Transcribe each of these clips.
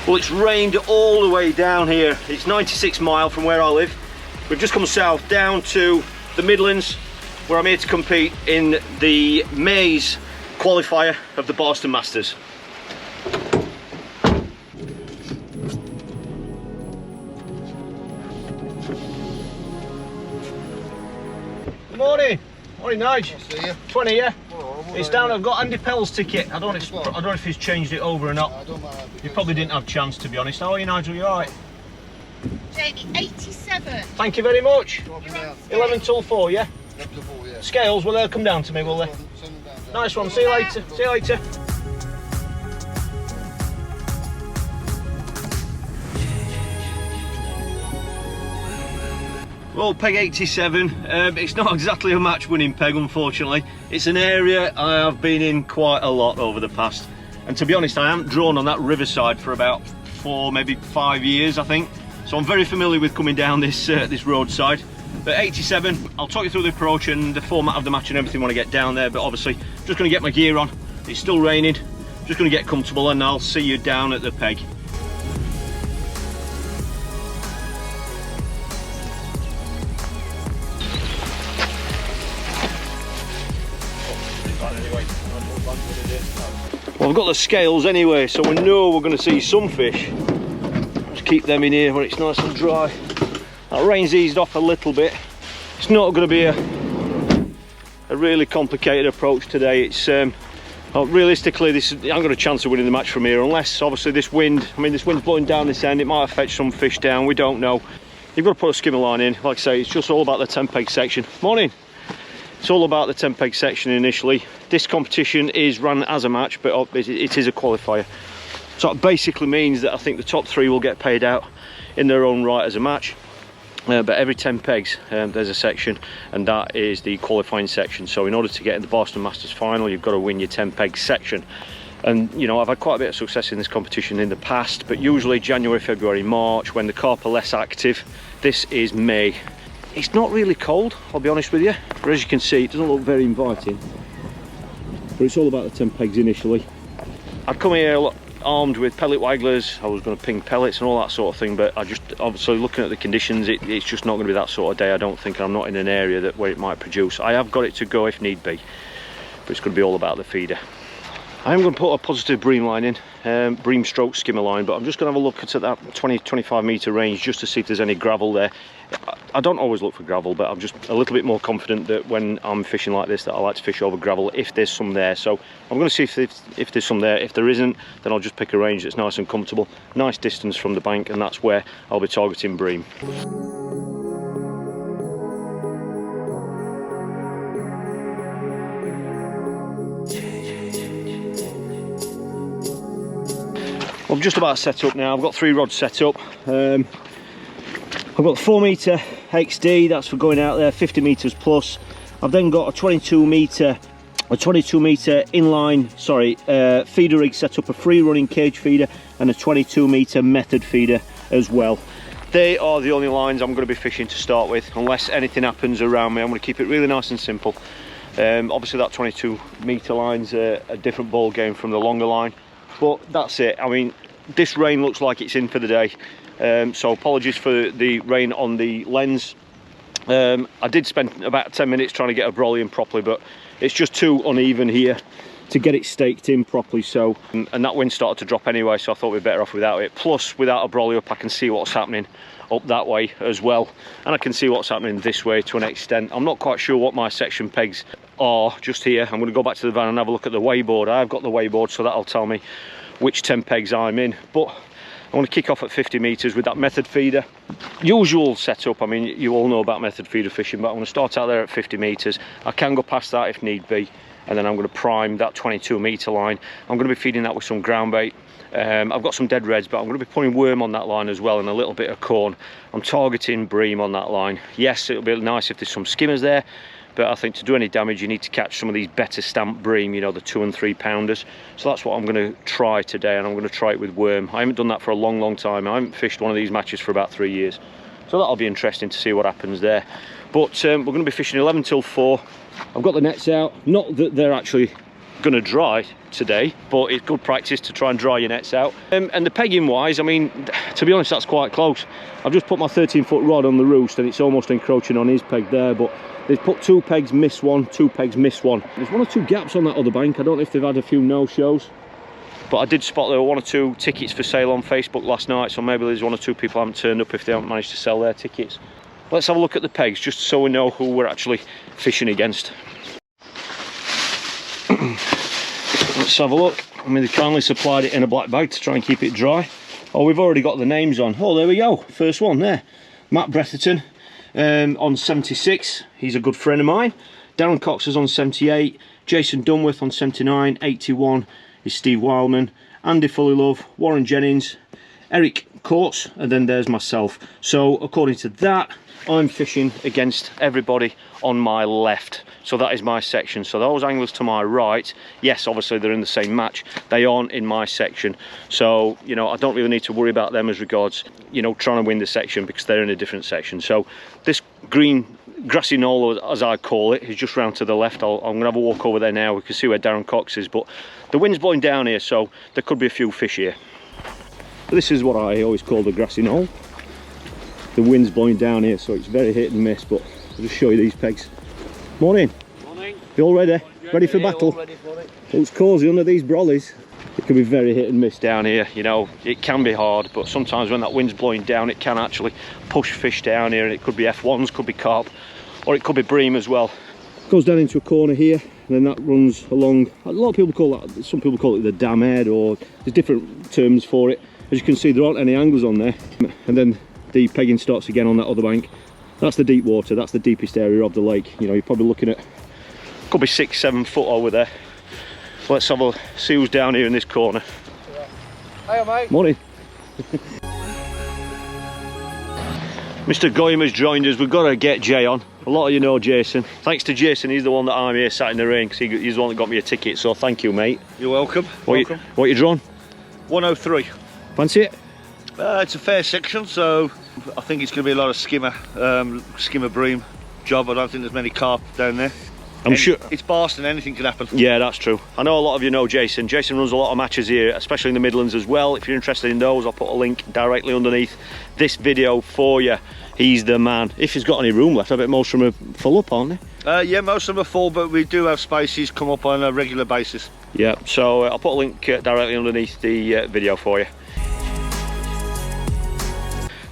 Well, it's rained all the way down here. It's 96 miles from where I live. We've just come south down to the Midlands, where I'm here to compete in the May's qualifier of the Barston Masters. Good morning. Morning, Nige. I'll see you. 20, yeah? Oh, It's down. I've got Andy Pell's ticket. I don't know if he's changed it over or not. I don't mind. You probably didn't have a chance, to be honest. How are you, Nigel? You all right? Jamie, 87. Thank you very much. Drop him down. 11 till 4, yeah? Up to 4, yeah. Scales, will they come down to me, will they? Send him down. Nice one. See you later. See you later. Well, peg 87, it's not exactly a match winning peg, unfortunately. It's an area I have been in quite a lot over the past, and to be honest, I haven't drawn on that riverside for about 4, maybe 5 years, I think. So I'm very familiar with coming down this this roadside. But 87, I'll talk you through the approach and the format of the match and everything when I get down there, but obviously just going to get my gear on. It's still raining, just going to get comfortable, and I'll see you down at the peg. Well, I've got the scales anyway, so we know we're going to see some fish. Just keep them in here where it's nice and dry. That rain's eased off a little bit. It's not going to be a really complicated approach today. It's realistically, I haven't got a chance of winning the match from here, unless obviously this wind. I mean, this wind's blowing down this end. It might have fetched some fish down. We don't know. You've got to put a skimmer line in. Like I say, it's just all about the 10 peg section. Morning. It's all about the 10 peg section initially. This competition is run as a match, but it is a qualifier. So it basically means that I think the top 3 will get paid out in their own right as a match. But every 10 pegs, there's a section, and that is the qualifying section. So in order to get in the Barston Masters final, you've got to win your 10 peg section. And you know, I've had quite a bit of success in this competition in the past, but usually January, February, March, when the carp are less active. This is May. It's not really cold, I'll be honest with you, but as you can see, it doesn't look very inviting. But it's all about the 10 pegs initially. I'd come here armed with pellet wagglers. I was going to ping pellets and all that sort of thing, but I just, obviously looking at the conditions, it's just not going to be that sort of day, I don't think. I'm not in an area where it might produce. I have got it to go if need be, but it's going to be all about the feeder. I am going to put a positive bream line in, bream stroke skimmer line, but I'm just going to have a look at that 20-25 metre range just to see if there's any gravel there. I don't always look for gravel, but I'm just a little bit more confident that when I'm fishing like this, that I like to fish over gravel if there's some there. So I'm going to see if there's some there. If there isn't, then I'll just pick a range that's nice and comfortable, nice distance from the bank, and that's where I'll be targeting bream. Well, I'm just about set up now. I've got 3 rods set up. I've got the 4 metre XD, that's for going out there, 50 metres plus. I've then got a 22 metre inline, feeder rig set up, a free running cage feeder and a 22 metre method feeder as well. They are the only lines I'm going to be fishing to start with, unless anything happens around me. I'm going to keep it really nice and simple. Obviously that 22 metre line's a different ball game from the longer line, but that's it. I mean, this rain looks like it's in for the day. So apologies for the rain on the lens. I did spend about 10 minutes trying to get a brolly in properly, but it's just too uneven here to get it staked in properly. So, and that wind started to drop anyway, so I thought we'd be better off without it. Plus, without a brolly up, I can see what's happening up that way as well, and I can see what's happening this way to an extent. I'm not quite sure what my section pegs are just here. I'm going to go back to the van and have a look at the weighboard. I've got the weighboard, so that'll tell me which 10 pegs I'm in. But I want to kick off at 50 metres with that method feeder. Usual setup, I mean, you all know about method feeder fishing, but I'm going to start out there at 50 metres. I can go past that if need be, and then I'm going to prime that 22 metre line. I'm going to be feeding that with some ground bait. I've got some dead reds, but I'm going to be putting worm on that line as well, and a little bit of corn. I'm targeting bream on that line. Yes, it'll be nice if there's some skimmers there, but I think to do any damage you need to catch some of these better stamped bream, you know, the 2 and 3 pounders. So that's what I'm going to try today, and I'm going to try it with worm. I haven't done that for a long time. I haven't fished one of these matches for about 3 years, so that'll be interesting to see what happens there. But we're going to be fishing 11 till 4. I've got the nets out, not that they're actually gonna dry today, but it's good practice to try and dry your nets out. And the pegging wise, I mean, to be honest, that's quite close. I've just put my 13-foot rod on the roost and it's almost encroaching on his peg there, but they've put 2 pegs, miss 1, 2 pegs, miss 1. There's 1 or 2 gaps on that other bank. I don't know if they've had a few no-shows, but I did spot there were 1 or 2 tickets for sale on Facebook last night, so maybe there's 1 or 2 people haven't turned up if they haven't managed to sell their tickets. Let's have a look at the pegs just so we know who we're actually fishing against. Let's have a look. I mean, they kindly supplied it in a black bag to try and keep it dry. Oh, we've already got the names on. Oh, there we go. First one there. Matt Bretherton on 76. He's a good friend of mine. Darren Cox is on 78. Jason Dunworth on 79. 81 is Steve Wildman. Andy Fullylove. Warren Jennings. Eric Courts. And then there's myself. So, according to that, I'm fishing against everybody on my left. So that is my section. So those anglers to my right, yes, obviously they're in the same match, they aren't in my section. So, you know, I don't really need to worry about them as regards, you know, trying to win the section because they're in a different section. So this green grassy knoll, as I call it, is just round to the left. I'm going to have a walk over there now. We can see where Darren Cox is, but the wind's blowing down here, so there could be a few fish here. This is what I always call the grassy knoll. The wind's blowing down here, so it's very hit and miss, but I'll just show you these pegs. Morning. Morning. You all ready? Ready for battle? Ready for it. It's cosy under these brollies. It can be very hit and miss down here, you know, it can be hard, but sometimes when that wind's blowing down, it can actually push fish down here, and it could be F1s, could be carp, or it could be bream as well. It goes down into a corner here, and then that runs along, a lot of people call that, some people call it the dam head, or there's different terms for it. As you can see, there aren't any angles on there, and then the pegging starts again on that other bank. That's the deep water, that's the deepest area of the lake. You know, you're probably looking at, could be 6-7 foot over there. Let's have a see who's down here in this corner. Hiya, mate. Morning. Mr. Goyam has joined us. We've got to get Jay on. A lot of you know Jason. Thanks to Jason, he's the one that I'm here sat in the rain, because he's the one that got me a ticket, so thank you, mate. You're welcome. What you drawn? 103. Fancy it? It's a fair section, so I think it's going to be a lot of skimmer bream job. I don't think there's many carp down there. I'm sure it's Barston, anything can happen. Yeah, that's true. I know a lot of you know Jason. Jason runs a lot of matches here, especially in the Midlands as well. If you're interested in those, I'll put a link directly underneath this video for you. He's the man. If he's got any room left, I bet most of them are full up, aren't they? Yeah, most of them are full, but we do have spaces come up on a regular basis. Yeah, so I'll put a link directly underneath the video for you.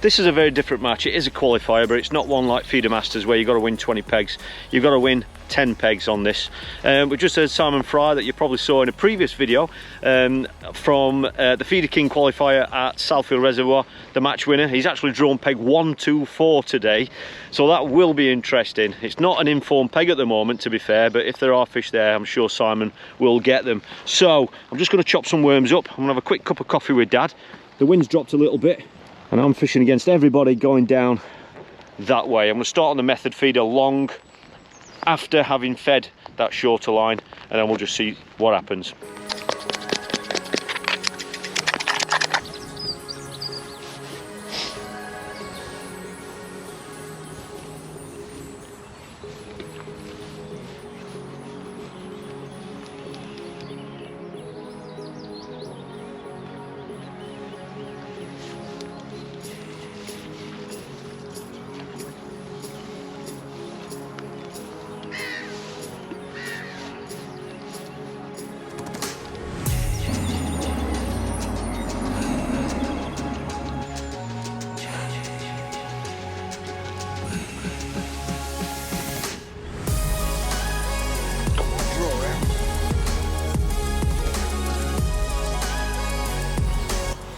This is a very different match. It is a qualifier, but it's not one like Feeder Masters where you've got to win 20 pegs. You've got to win 10 pegs on this. We just heard Simon Fry, that you probably saw in a previous video, from the Feeder King qualifier at Salfield Reservoir, the match winner. He's actually drawn peg 124 today, so that will be interesting. It's not an informed peg at the moment, to be fair, but if there are fish there, I'm sure Simon will get them. So I'm just going to chop some worms up. I'm going to have a quick cup of coffee with Dad. The wind's dropped a little bit, and I'm fishing against everybody going down that way. I'm going to start on the method feeder long after having fed that shorter line, and then we'll just see what happens.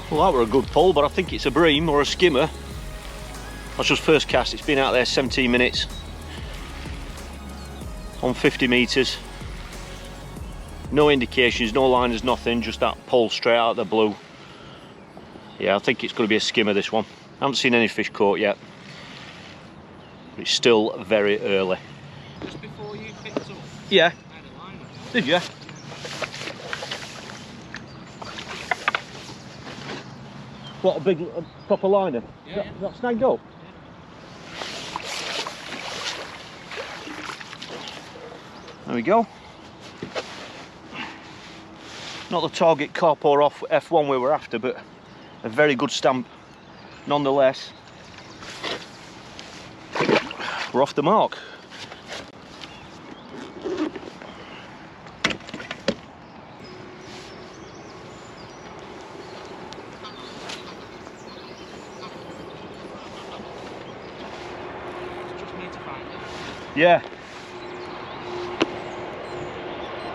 Well, that were a good pull, but I think it's a bream or a skimmer. That's just first cast. It's been out there 17 minutes on 50 metres. No indications, no liners, nothing, just that pull straight out of the blue. Yeah, I think it's going to be a skimmer, this one. I haven't seen any fish caught yet. But it's still very early. Just before you picked up? Yeah. Did you? What, a big proper liner? Yeah, Is that snagged up? There we go. Not the target carp or off F1 we were after, but a very good stamp nonetheless. We're off the mark. Just need to find it. Yeah.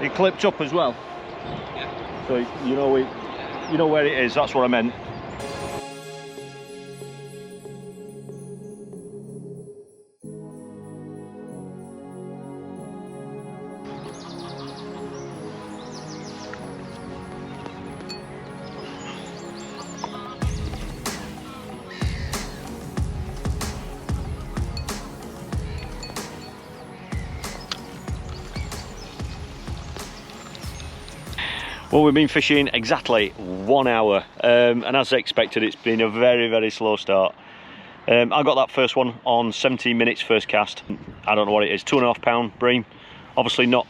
It clipped up as well. Yeah. So you know where it is, that's what I meant. Well, we've been fishing exactly 1 hour, and as expected, it's been a very, very slow start. I got that first one on 17 minutes first cast. I don't know what it is, 2.5 pound bream. Obviously not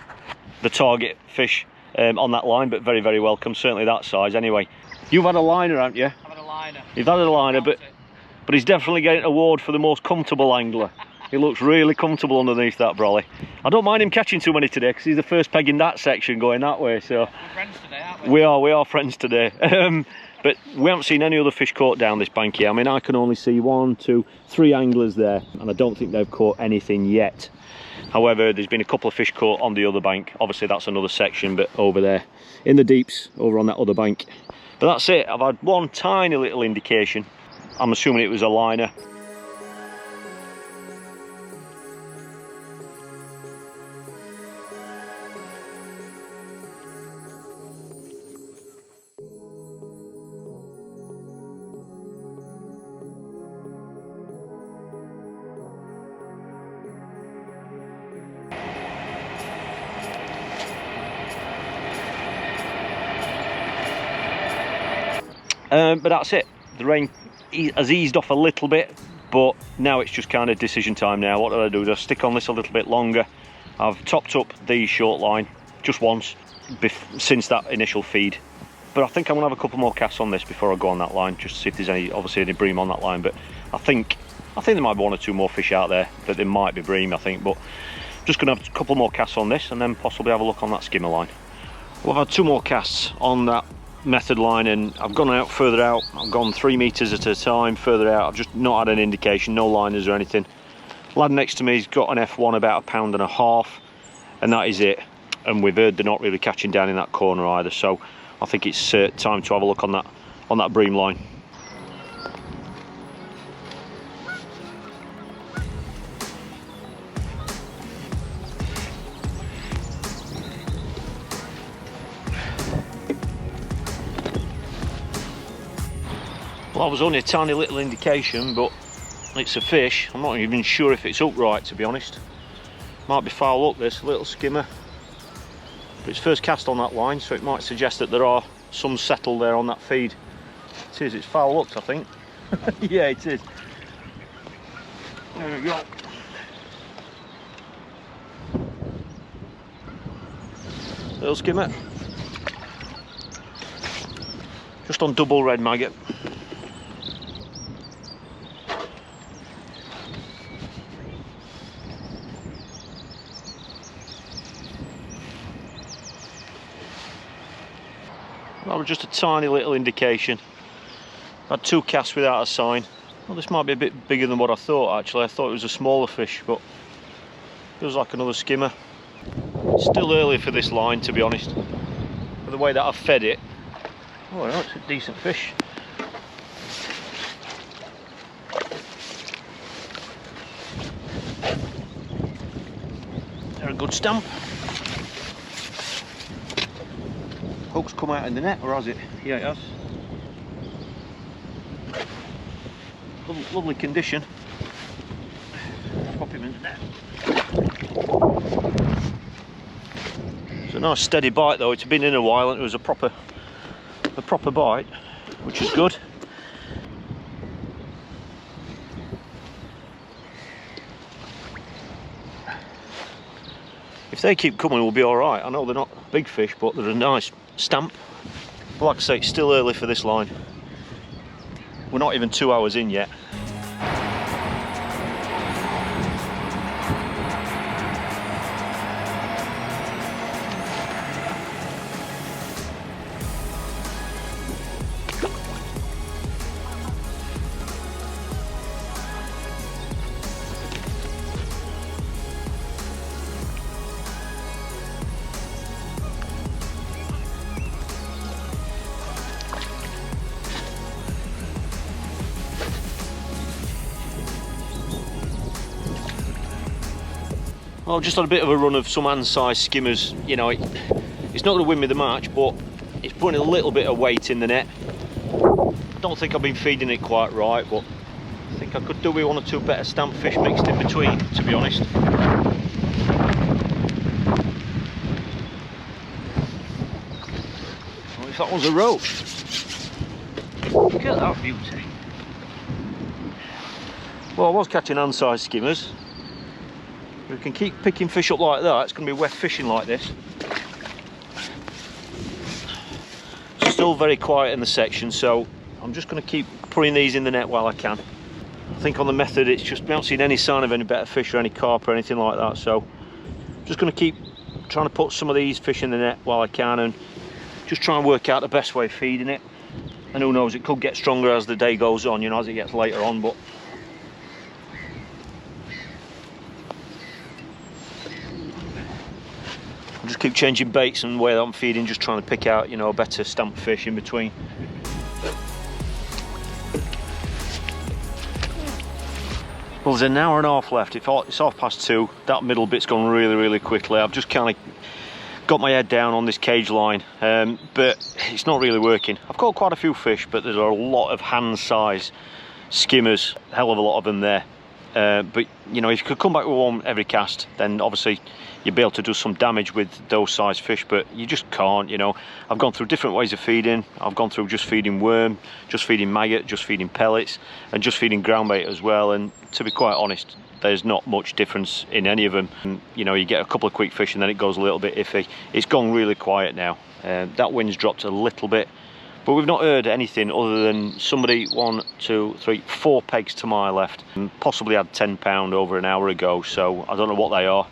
the target fish on that line, but very, very welcome. Certainly that size. Anyway, you've had a liner, haven't you? I've had a liner. You've had a liner, but he's definitely getting an award for the most comfortable angler. He looks really comfortable underneath that brolly. I don't mind him catching too many today because he's the first peg in that section going that way. So we're friends today, aren't we? We are friends today. But we haven't seen any other fish caught down this bank here. I mean, I can only see 1, 2, 3 anglers there, and I don't think they've caught anything yet. However, there's been a couple of fish caught on the other bank. Obviously, that's another section, but over there in the deeps, over on that other bank. But that's it. I've had one tiny little indication. I'm assuming it was a liner. But that's it. The rain has eased off a little bit, but now it's just kind of decision time now. What do I do? Do I stick on this a little bit longer? I've topped up the short line just once since that initial feed, but I think I'm gonna have a couple more casts on this before I go on that line, just to see if there's any bream on that line. But I think there might be 1 or 2 more fish out there that there might be bream, I think. But just gonna have a couple more casts on this and then possibly have a look on that skimmer line. Well, I've had 2 more casts on that method line, and I've gone out further out. I've gone 3 meters at a time further out. I've just not had an indication, no liners or anything. Lad next to me's got an F1 about 1.5 pounds, and that is it. And we've heard they're not really catching down in that corner either, so I think it's time to have a look on that bream line. Well, that was only a tiny little indication, but it's a fish. I'm not even sure if it's upright, to be honest. Might be foul up, this little skimmer. But it's first cast on that line, so it might suggest that there are some settle there on that feed. It is, it's foul up, I think. Yeah, it is. There we go. Little skimmer. Just on double red maggot. That was just a tiny little indication. I had 2 casts without a sign. Well, this might be a bit bigger than what I thought, actually. I thought it was a smaller fish, but feels like another skimmer. Still early for this line, to be honest. But the way that I've fed it, oh, that's a decent fish. They're a good stamp. Hook's come out in the net, or has it? Yeah, it has. Lovely condition. Pop him in the net. It's a nice steady bite though. It's been in a while and it was a proper bite, which is good. If they keep coming, we'll be all right. I know they're not big fish, but they're a nice stamp. But like I say, it's still early for this line. We're not even 2 hours in yet. Well, I've just had a bit of a run of some hand-sized skimmers. You know, it's not going to win me the match, but it's putting a little bit of weight in the net. I don't think I've been feeding it quite right, but I think I could do with 1 or 2 better stamp fish mixed in between, to be honest. Well, if that was a roach. Look at that beauty. Well, I was catching hand-sized skimmers. We can keep picking fish up like that. It's going to be wet fishing like this. Still very quiet in the section, so I'm just going to keep putting these in the net while I can. I think on the method it's just, I haven't seen any sign of any better fish or any carp or anything like that, so I'm just going to keep trying to put some of these fish in the net while I can and just try and work out the best way of feeding it. And who knows, it could get stronger as the day goes on, you know, as it gets later on, but I'll just keep changing baits and the way that I'm feeding, just trying to pick out, you know, a better stamp fish in between. Well, there's an hour and a half left. It's 2:30. That middle bit's gone really, really quickly. I've just kind of got my head down on this cage line, but it's not really working. I've caught quite a few fish, but there's a lot of hand-size skimmers, a hell of a lot of them there. But you know, if you could come back with one every cast, then obviously you'd be able to do some damage with those size fish, but you just can't, you know. I've gone through different ways of feeding. I've gone through just feeding worm, just feeding maggot, just feeding pellets, and just feeding ground bait as well, and to be quite honest, there's not much difference in any of them. And, you know, you get a couple of quick fish and then it goes a little bit iffy. It's gone really quiet now. That wind's dropped a little bit, but we've not heard anything other than somebody 1, 2, 3, 4 pegs to my left, and possibly had 10 pound over an hour ago, so I don't know what they are,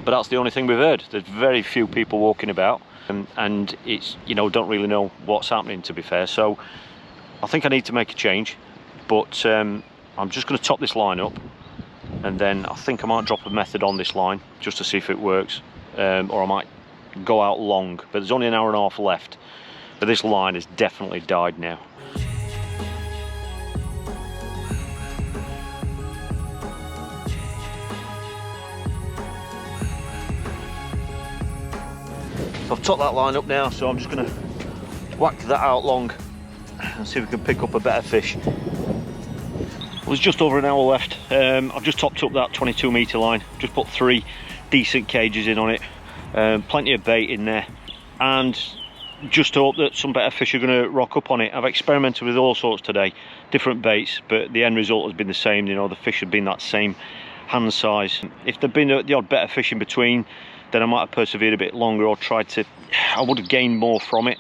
but that's the only thing we've heard. There's very few people walking about, and it's, you know, don't really know what's happening, to be fair. So I think I need to make a change, but I'm just going to top this line up, and then I think I might drop a method on this line just to see if it works, or I might go out long, but there's only an hour and a half left. But this line has definitely died now. I've topped that line up now, so I'm just going to whack that out long and see if we can pick up a better fish. There's just over an hour left. I've just topped up that 22 metre line, just put 3 decent cages in on it, plenty of bait in there, and just hope that some better fish are going to rock up on it. I've experimented with all sorts today, different baits, but the end result has been the same. You know, the fish have been that same hand size. If there'd been the odd better fish in between, then I might have persevered a bit longer, or tried to, I would have gained more from it,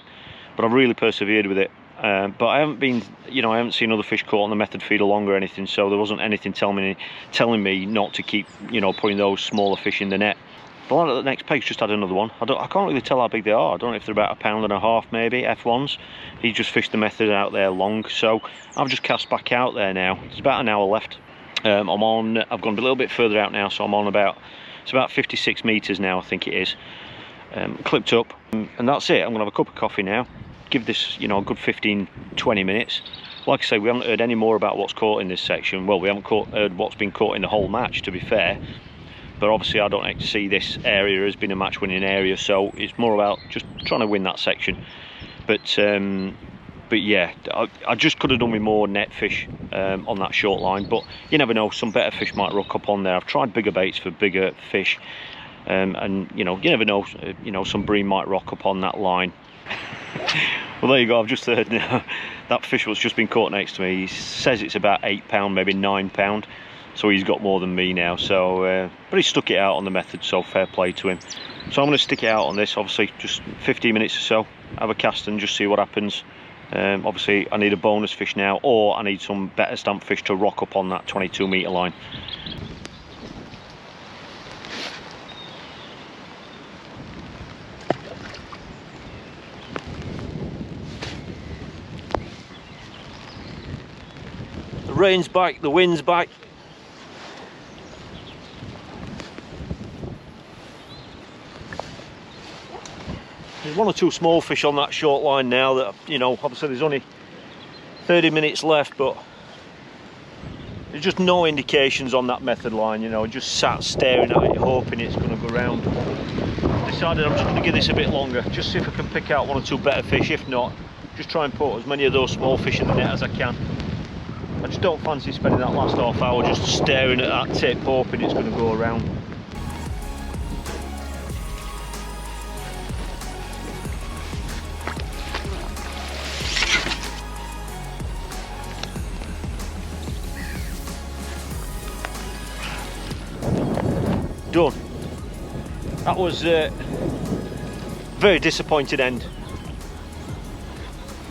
but I've really persevered with it. But I haven't been, you know, I haven't seen other fish caught on the method feeder longer or anything, so there wasn't anything telling me not to keep, you know, putting those smaller fish in the net. The line at the next peg's just had another one. I can't really tell how big they are. I don't know if they're about 1.5 pounds maybe, F1s. He just fished the method out there long, so I've just cast back out there now. There's about an hour left. I've gone a little bit further out now, so I'm on it's about 56 metres now, I think it is. Clipped up, and that's it. I'm gonna have a cup of coffee now. Give this, you know, a good 15-20 minutes. Like I say, we haven't heard any more about what's caught in this section. Well, we haven't heard what's been caught in the whole match, to be fair. But obviously I don't see this area as being a match winning area, so it's more about just trying to win that section. But yeah, I just could have done with more net fish on that short line, but you never know, some better fish might rock up on there. I've tried bigger baits for bigger fish, and you know, you never know, you know, some bream might rock up on that line. Well, there you go. I've just heard now that fish was just been caught next to me. He says it's about 8 pound, maybe 9 pound. so he's got more than me now. So but he stuck it out on the method, so fair play to him. So I'm going to stick it out on this, obviously just 15 minutes or so, have a cast and just see what happens. Obviously I need a bonus fish now, or I need some better stamp fish to rock up on that 22 metre line. The rain's back, the wind's back. There's one or two small fish on that short line now that, you know, obviously there's only 30 minutes left, but there's just no indications on that method line, you know, just sat staring at it, hoping it's going to go round. Decided I'm just going to give this a bit longer, just see if I can pick out one or two better fish. If not, just try and put as many of those small fish in the net as I can. I just don't fancy spending that last half hour just staring at that tip, hoping it's going to go around. Done. That was a very disappointed end.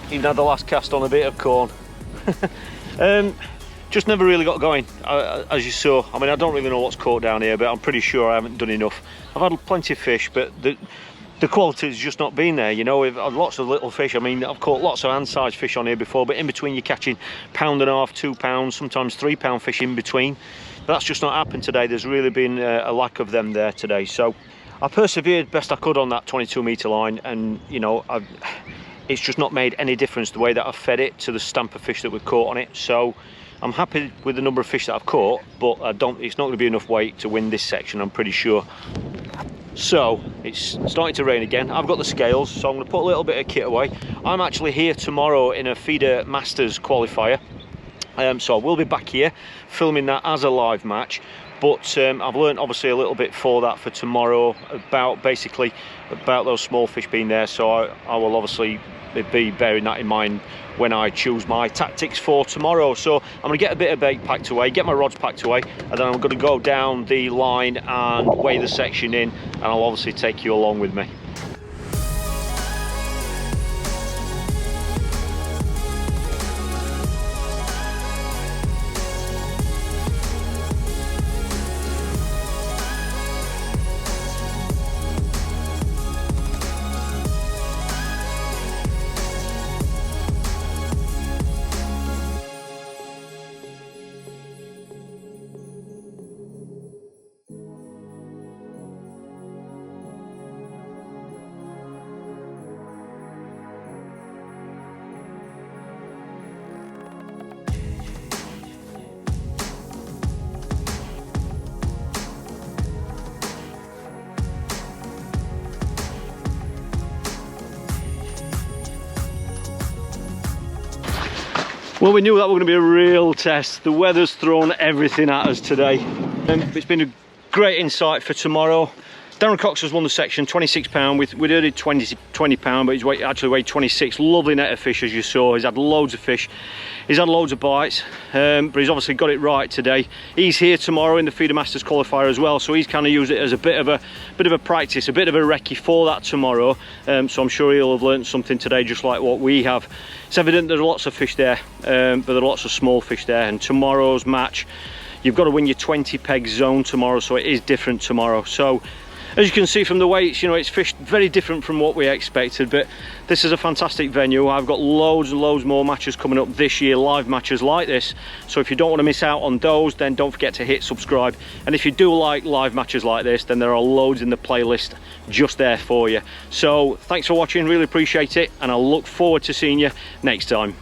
Even had the last cast on a bit of corn. Just never really got going, as you saw. I mean, I don't really know what's caught down here, but I'm pretty sure I haven't done enough. I've had plenty of fish, but the quality's just not been there, you know. We've had lots of little fish. I mean, I've caught lots of hand-sized fish on here before, but in between you're catching £1.5, £2, sometimes £3 fish in between. That's just not happened today. There's really been a lack of them there today. So I persevered best I could on that 22 metre line, and you know, it's just not made any difference the way that I've fed it to the stamp of fish that we've caught on it. So I'm happy with the number of fish that I've caught, but it's not going to be enough weight to win this section, I'm pretty sure. So it's starting to rain again. I've got the scales, so I'm going to put a little bit of kit away. I'm actually here tomorrow in a Feeder Masters qualifier. So I will be back here filming that as a live match, but I've learned obviously a little bit for that for tomorrow about those small fish being there. So I will obviously be bearing that in mind when I choose my tactics for tomorrow. So I'm going to get a bit of bait packed away, get my rods packed away, and then I'm going to go down the line and weigh the section in, and I'll obviously take you along with me. Well, we knew that was going to be a real test. The weather's thrown everything at us today. It's been a great insight for tomorrow. Darren Cox has won the section, £26. We'd earned £20, but he's actually weighed 26. Lovely net of fish, as you saw. He's had loads of fish. He's had loads of bites, but he's obviously got it right today. He's here tomorrow in the Feeder Masters qualifier as well, so he's kind of used it as a bit of a practice, a bit of a recce for that tomorrow. So I'm sure he'll have learned something today, just like what we have. It's evident there are lots of fish there, but there are lots of small fish there. And tomorrow's match, you've got to win your 20 peg zone tomorrow, so it is different tomorrow. So as you can see from the weights, you know, it's fished very different from what we expected, but this is a fantastic venue. I've got loads and loads more matches coming up this year, live matches like this. So if you don't want to miss out on those, then don't forget to hit subscribe. And if you do like live matches like this, then there are loads in the playlist just there for you. So thanks for watching, really appreciate it, and I'll look forward to seeing you next time.